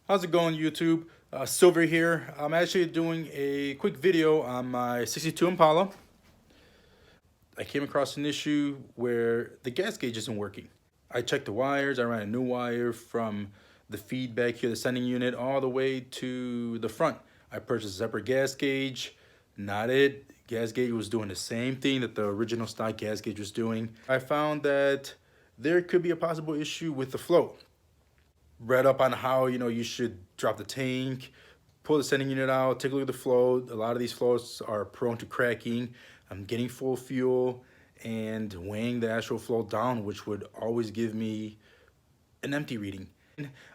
How's it going, YouTube? Silver here. I'm actually doing a quick video on my 62 Impala. I came across an issue where the gas gauge isn't working. I checked the wires. I ran a new wire from the feedback here, the sending unit, all the way to the front. I purchased a separate gas gauge. Not it. Gas gauge was doing the same thing that the original stock gas gauge was doing. I found that there could be a possible issue with the flow. Read up on how you should drop the tank, pull the sending unit out, take a look at the flow. A lot of these flows are prone to cracking. I'm getting full fuel and weighing the actual flow down, which would always give me an empty reading.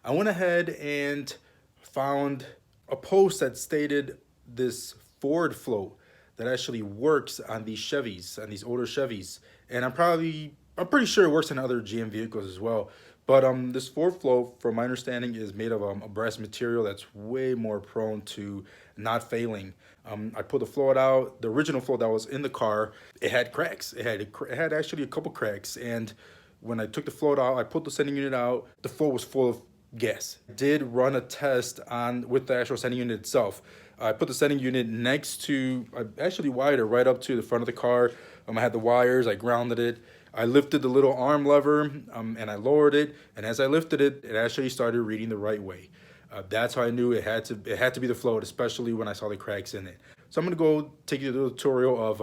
I went ahead and found a post that stated this forward flow that actually works on these Chevys, on these older Chevys, and I'm pretty sure it works on other GM vehicles as well. But this forward flow, from my understanding, is made of a brass material that's way more prone to not failing. I pulled the float out. The original float that was in the car, it had cracks. It had actually a couple cracks. And when I took the float out, I pulled the sending unit out. The float was full of gas. I did run a test with the actual sending unit itself. I put the sending unit next to, I actually wired it right up to the front of the car. I had the wires. I grounded it. I lifted the little arm lever and I lowered it, and as I lifted it, it actually started reading the right way. That's how I knew it had to be the float, especially when I saw the cracks in it. So I'm gonna go take you through the tutorial of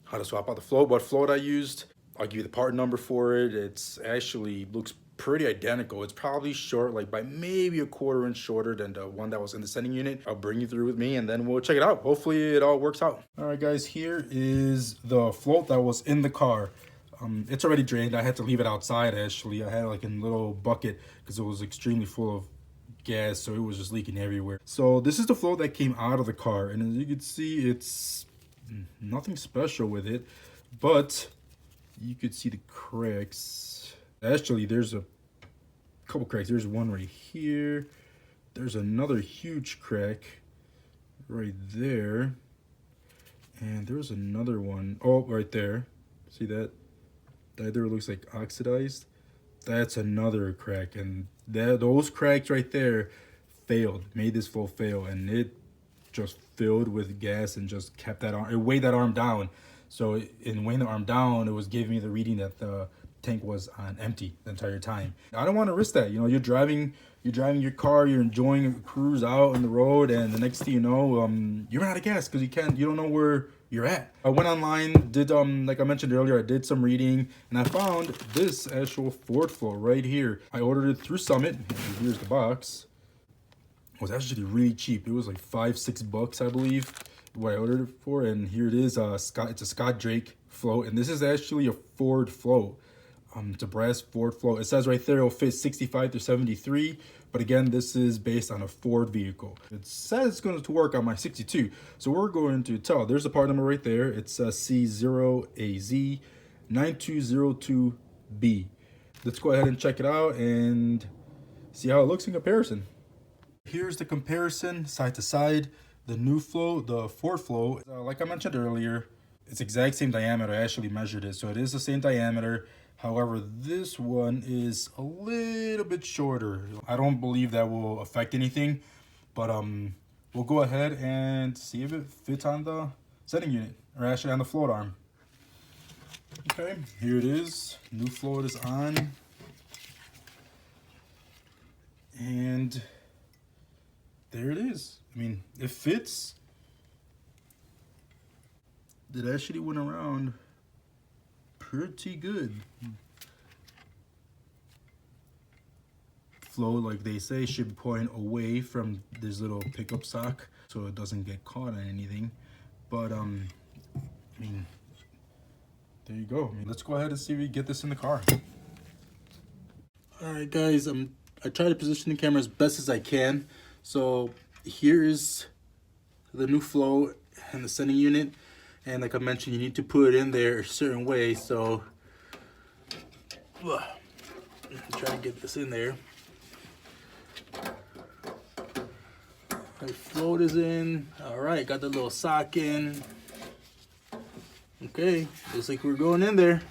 how to swap out the float, what float I used. I'll give you the part number for it. It's actually looks pretty identical. It's probably short, like by maybe a 1/4 inch shorter than the one that was in the sending unit. I'll bring you through with me and then we'll check it out. Hopefully it all works out. All right, guys, here is the float that was in the car. It's already drained. I had to leave it outside, actually. I had it like in a little bucket because it was extremely full of gas, so it was just leaking everywhere. So this is the float that came out of the car, and as you can see, it's nothing special with it, but you could see the cracks. Actually, there's a couple cracks. There's one right here. There's another huge crack right there. And there's another one. Oh, right there. See that? That there looks like oxidized. That's another crack. And those cracks right there failed, made this flow fail. And it just filled with gas and just kept that arm. It weighed that arm down. So in weighing the arm down, it was giving me the reading that the tank was on empty the entire time. I don't want to risk that. You're driving your car, you're enjoying a cruise out on the road, and the next thing you know, you're out of gas because you don't know where you're at. I went online, did like I mentioned earlier, I did some reading, and I found this actual forward flow right here. I ordered it through Summit. Here's the box. It was actually really cheap. It was like $5-6, I believe, what I ordered it for. And here it is. It's a Scott Drake float, and this is actually a Ford float. It's a brass Ford float. It says right there it'll fit 65 to 73, but again, this is based on a Ford vehicle. It says it's going to work on my 62, so we're going to tell. There's the part number right there. It's C0AZ9202B. Let's go ahead and check it out and see how it looks in comparison. Here's the comparison side to side. The new flow, the Ford flow, like I mentioned earlier, it's exact same diameter. I actually measured it, so it is the same diameter. However, this one is a little bit shorter. I don't believe that will affect anything, but we'll go ahead and see if it fits on the sending unit, or actually on the float arm. Okay, here it is. New float is on. And there it is. I mean, it fits. It actually went around pretty good. Flow, like they say, should be pointing away from this little pickup sock so it doesn't get caught on anything. But I mean, there you go. Let's go ahead and see if we get this in the car. All right, guys. I try to position the camera as best as I can. So here is the new flow and the sending unit. And like I mentioned, you need to put it in there a certain way. So try to get this in there. My float is in. All right, got the little sock in. Okay, looks like we're going in there.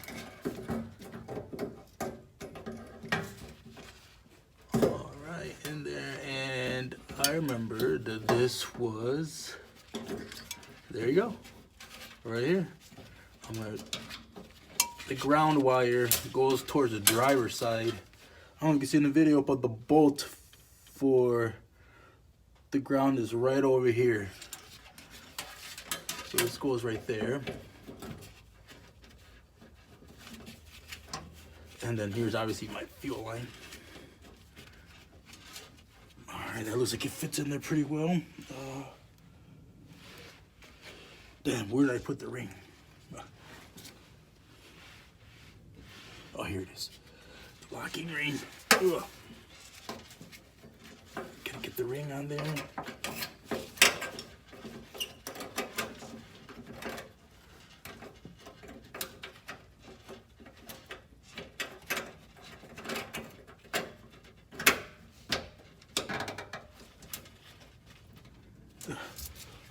All right, in there. I remember that this was, there you go, right here. The ground wire goes towards the driver's side. I don't know if you can see in the video, but the bolt for the ground is right over here. So this goes right there. And then here's obviously my fuel line. Alright, that looks like it fits in there pretty well. Damn, where did I put the ring? Oh, here it is. The locking ring. Ugh. Can I get the ring on there?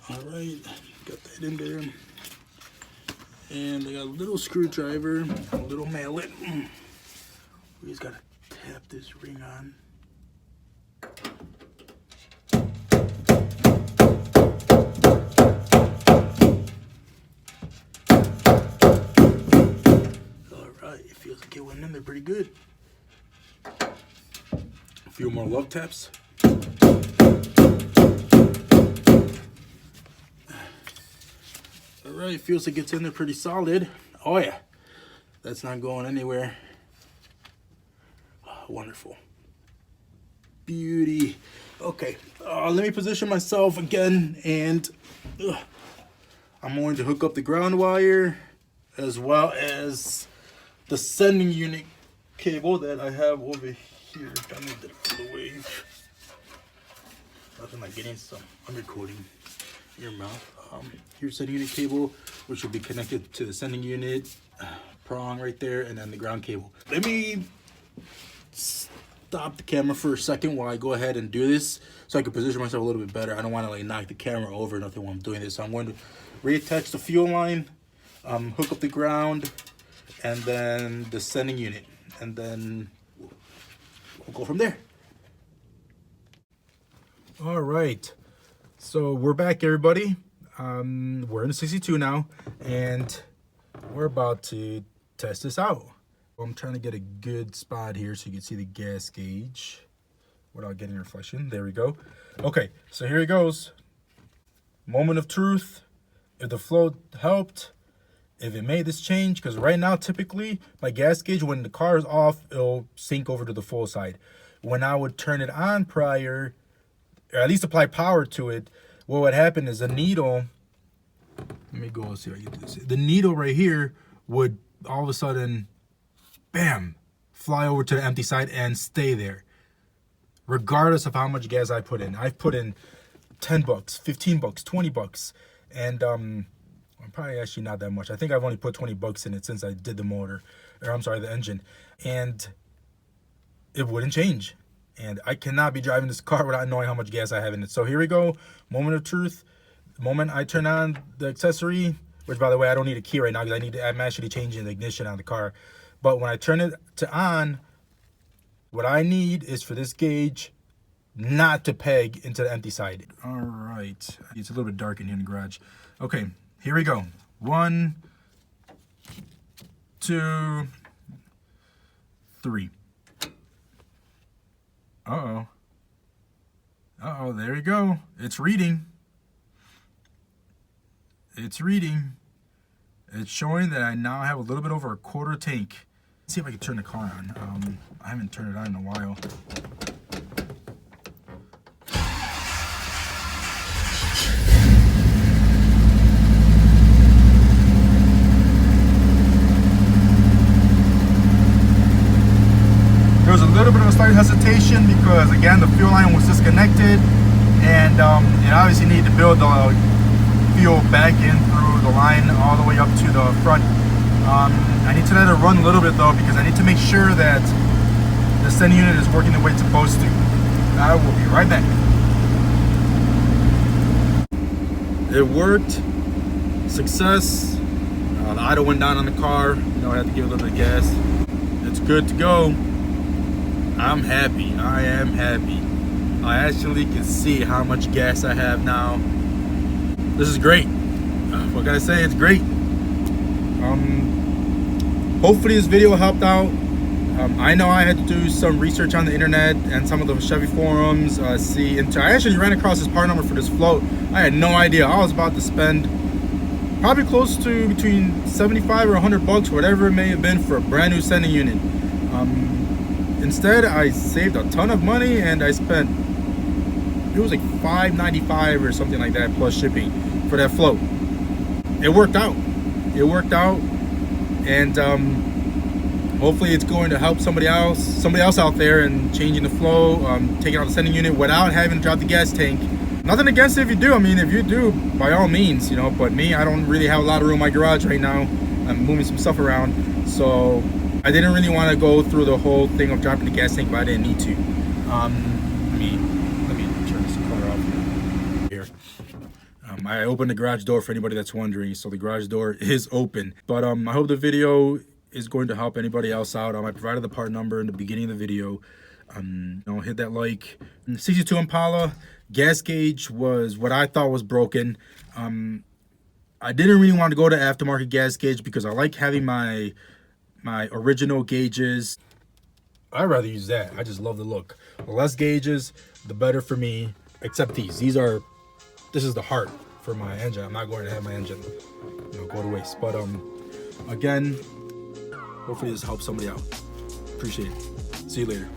All right, got that in there. And I got a little screwdriver, a little mallet. We just gotta tap this ring on. All right, it feels like it went in there pretty good. A few more love taps. All right, feels like it's in there pretty solid. Oh yeah, that's not going anywhere. Oh, wonderful. Beauty. Okay, let me position myself again, and I'm going to hook up the ground wire as well as the sending unit cable that I have over here. I need that for the wave. Nothing like getting some. I'm recording your mouth. Here's sending unit cable, which will be connected to the sending unit prong right there, and then the ground cable. Let me stop the camera for a second while I go ahead and do this, so I can position myself a little bit better. I don't want to like knock the camera over or nothing while I'm doing this. So I'm going to reattach the fuel line, hook up the ground, and then the sending unit, and then we'll go from there. All right, so we're back, everybody. We're in the 62 now, and we're about to test this out. I'm trying to get a good spot here so you can see the gas gauge without getting reflection. There we go. Okay, so here it goes. Moment of truth. If the flow helped, if it made this change, because right now typically my gas gauge, when the car is off, it'll sink over to the full side. When I would turn it on prior, or at least apply power to it, what would happen is the needle, let me go see if I can do this. The needle right here would all of a sudden, bam, fly over to the empty side and stay there, regardless of how much gas I put in. I've put in 10 bucks, 15 bucks, 20 bucks, and I'm probably actually not that much. I think I've only put 20 bucks in it since I did the motor, or I'm sorry, the engine, and it wouldn't change. And I cannot be driving this car without knowing how much gas I have in it. So here we go. Moment of truth. The moment I turn on the accessory, which by the way, I don't need a key right now because I'm actually changing the ignition on the car. But when I turn it to on, what I need is for this gauge not to peg into the empty side. All right. It's a little bit dark in here in the garage. Okay, here we go. 1, 2, 3. Uh-oh. Uh-oh, there you go. It's reading. It's reading. It's showing that I now have a little bit over a quarter tank. Let's see if I can turn the car on. I haven't turned it on in a while. There was a little bit of a slight hesitation because, again, the fuel line was disconnected, and it obviously needed to build the fuel back in through the line all the way up to the front. I need to let it run a little bit though, because I need to make sure that the sending unit is working the way it's supposed to. I will be right back. It worked. Success. The idle went down on the car. I had to give a little bit of gas. It's good to go. I'm happy. I am happy. I actually can see how much gas I have now. This is great. What can I say? It's great. Hopefully this video helped out. I know I had to do some research on the internet and some of the Chevy forums. I actually ran across this part number for this float. I had no idea. I was about to spend probably close to between 75 or 100 bucks, whatever it may have been, for a brand new sending unit. Instead, I saved a ton of money, and I spent, it was like $5.95 or something like that plus shipping for that float. It worked out. It worked out, and hopefully it's going to help somebody else out there and changing the flow, taking out the sending unit without having to drop the gas tank. Nothing against it if you do. I mean, if you do, by all means, you know, but me, I don't really have a lot of room in my garage right now. I'm moving some stuff around, so I didn't really want to go through the whole thing of dropping the gas tank, but I didn't need to. Let me turn this car off here. I opened the garage door for anybody that's wondering, so the garage door is open. But I hope the video is going to help anybody else out. I provided the part number in the beginning of the video. You know, hit that like. 62 Impala gas gauge was what I thought was broken. I didn't really want to go to aftermarket gas gauge because I like having my original gauges. I'd rather use that. I just love the look. The less gauges, the better for me. Except these. This is the heart for my engine. I'm not going to have my engine, you know, go to waste. But again, hopefully this helps somebody out. Appreciate it. See you later.